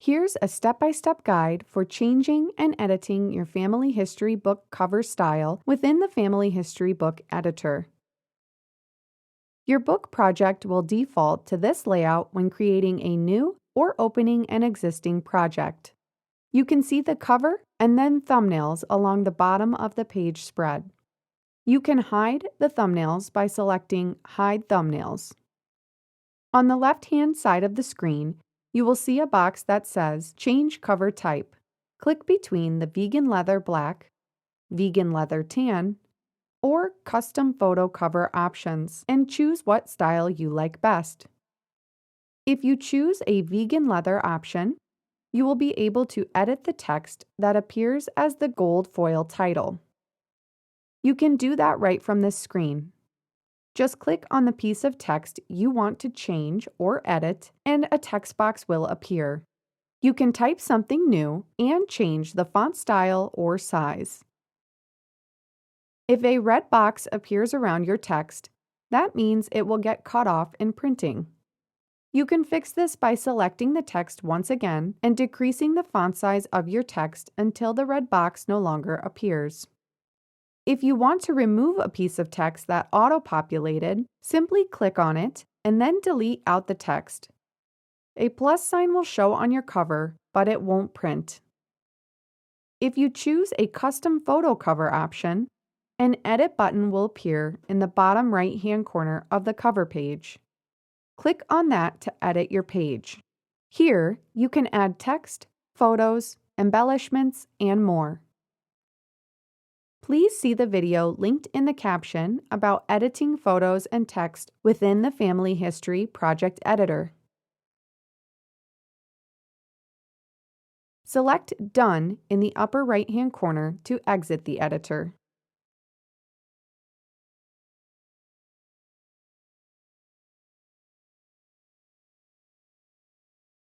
Here's a step-by-step guide for changing and editing your family history book cover style within the Family History Book Editor. Your book project will default to this layout when creating a new or opening an existing project. You can see the cover and then thumbnails along the bottom of the page spread. You can hide the thumbnails by selecting Hide Thumbnails. On the left-hand side of the screen, you will see a box that says Change Cover Type. Click between the Vegan Leather Black, Vegan Leather Tan, or Custom Photo Cover options and choose what style you like best. If you choose a Vegan Leather option, you will be able to edit the text that appears as the gold foil title. You can do that right from this screen. Just click on the piece of text you want to change or edit, and a text box will appear. You can type something new and change the font style or size. If a red box appears around your text, that means it will get cut off in printing. You can fix this by selecting the text once again and decreasing the font size of your text until the red box no longer appears. If you want to remove a piece of text that auto-populated, simply click on it and then delete out the text. A plus sign will show on your cover, but it won't print. If you choose a custom photo cover option, an edit button will appear in the bottom right-hand corner of the cover page. Click on that to edit your page. Here, you can add text, photos, embellishments, and more. Please see the video linked in the caption about editing photos and text within the Family History Project Editor. Select Done in the upper right-hand corner to exit the editor.